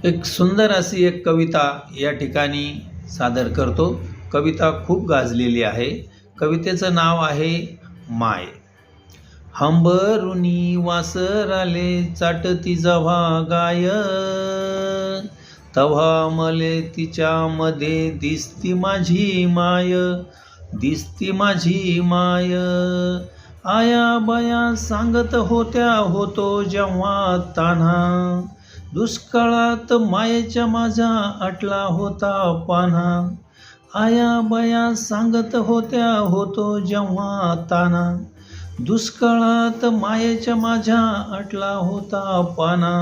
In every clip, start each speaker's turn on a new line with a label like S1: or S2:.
S1: एक सुंदर अशी एक कविता या ठिकाणी सादर करतो. कविता खूप गाजलेली आहे. कवितेचं नाव आहे माय. हंबरुनी वासराले चाटती जव्हा गाय, तव्हा मले तिच्यामध्ये दिसती माझी माय, दिसती माझी माय. आया बाया सांगत होत्या होतो जेव्हा तान्हा, दुष्काळात मायेच्या माझ्या आटला होता पान्हा. आया बाया सांगत होत्या होतो जेव्हा तान्हा, दुष्काळात मायेच्या माझ्या आटला होता पाना.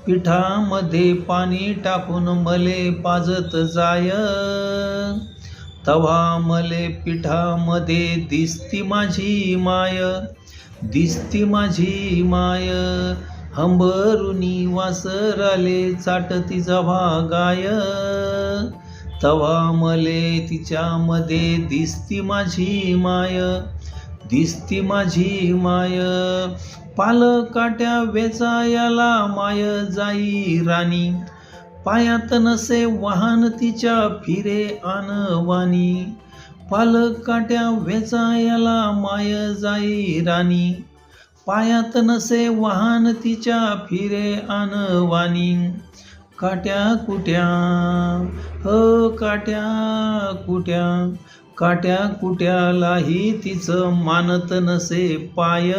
S1: पिठामध्ये पाणी टाकून मले पाजत जाय, तव्हा मले पिठामध्ये दिसती माझी माय, दिसती माझी माय. हंबरुनी वासराले चाटती जव्हा गाय, तव्हा मले तिच्यामध्ये दिसती माझी माय, दिसती माझी माय. पालकाट्या वेचायला माय जाई राणी, पायात नसे वाहन तिच्या फिरे आणवानी. पालकाट्या वेचायला माय जाई राणी, पायात नसे वाहन तिच्या फिरे आणवानी. काट्या कुट्या काट्या कुट्यालाही तिचं मानत नसे पाय,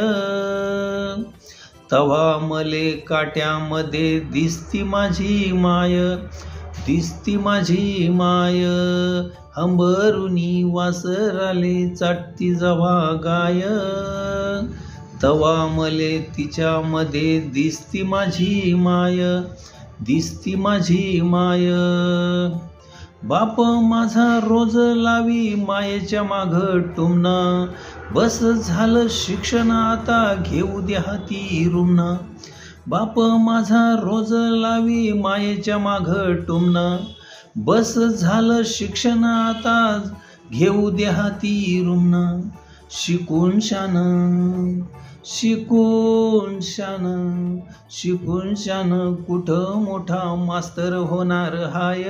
S1: तव्हा मले काट्यामध्ये दिसती माझी माय, दिसती माझी माय. हंबरुनी वासराले चाटती जव्हा गाय, तव्हा मले तिच्यामध्ये दिसती माझी माय, दिसती माझी माय. बाप माझा रोज लावी मायेच्या माग टुमना, बस झालं शिक्षण आता घेऊ द्या हाती रुमना. बाप माझा रोज लावी मायेच्या माग टुमना, बस झालं शिक्षण आता घेऊ द्या हाती रुमना. शिकून शान कुठं मोठा मास्तर होणार हाय,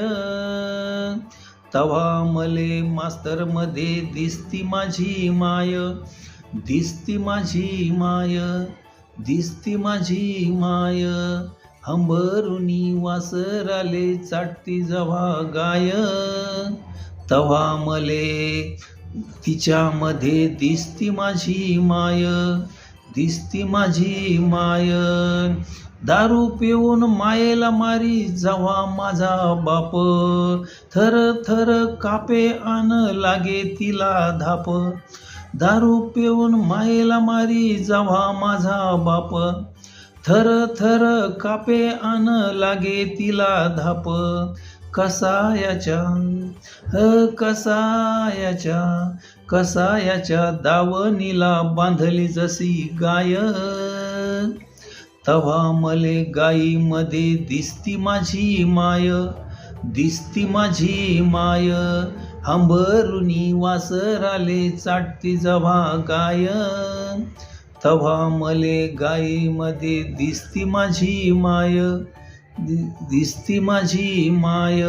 S1: तव्हा मले मास्तर मध्ये दिसती माझी माय, दिसती माझी माय, दिसती माझी माय. हंबरुनी वासराले चाटती जव्हा गाय, तव्हा मले तिच्यामध्ये दिसती माझी माय, दिसती माझी माय. दारू पिऊन मायेला मारी जव्हा माझा बाप, थर थर कापे आण लागे तिला धाप. दारू पिऊन मायेला मारी जव्हा माझा बाप, थर थर कापे आण लागे तिला धाप. कसायाच्या दावणीला बांधली जशी गाय, तव्हा मले गाईमध्ये दिसती माझी माय, दिसती माझी माय. हंबरुनी वासराले चाटती जव्हा गाय, तव्हा मले गाईमध्ये दिसती माझी माय, दिसती माझी माय.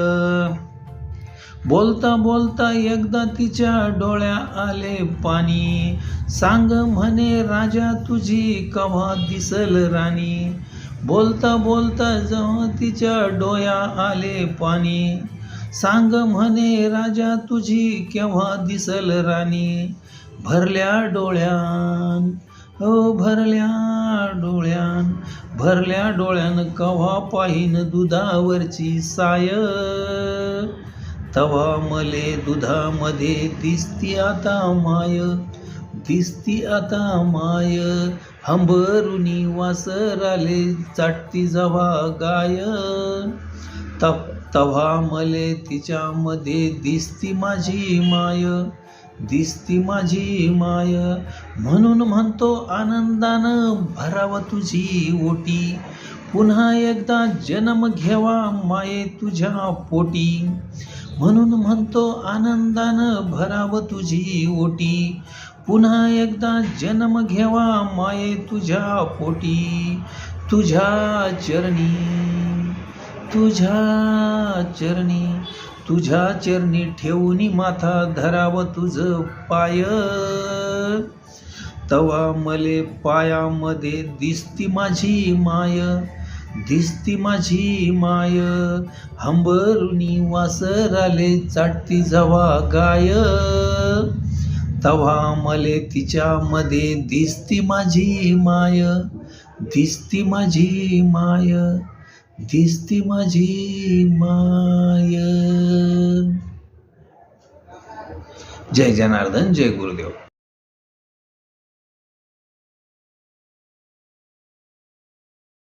S1: बोलता बोलता एकदा तिच्या डोळ्या आले पाणी, सांग म्हणे राजा तुझी केव्हा दिसल राणी. बोलता बोलता जेव्हा तिच्या डोळ्या आले पाणी, सांग म्हणे राजा तुझी केव्हा दिसल राणी. भरल्या डोळ्यान केव्हा पाहीन दुधावरची साय, तव्हा मले दुधामध्ये दिसती आता माय, दिसती आता माय. हंबरुनी वासराले चाटती जव्हा गाय, तव्हा मले तिच्यामध्ये दिसती माझी माय, दिसती माझी माय. म्हणून म्हणतो आनंदानं भराव तुझी ओटी, पुन्हा एकदा जन्म घेवा माये तुझ्या पोटी. म्हणून म्हणतो आनंदानं भराव तुझी ओटी, पुन्हा एकदा जन्म घेवा माये तुझ्या पोटी. तुझ्या चरणी, तुझ्या चरणी, तुझ्या चरणी ठेवूनी माथा धराव तुझ पाय. तवा मले पायामध्ये दिसती माझी माय, दिसती माझी माय. हंबरुनी वासराले चाटती जवा गाय, तव्हा मले तिच्यामध्ये दिसती माझी माय, दिसती माझी माय, दिसती माझी माय. जय जनार्दन, जय गुरुदेव.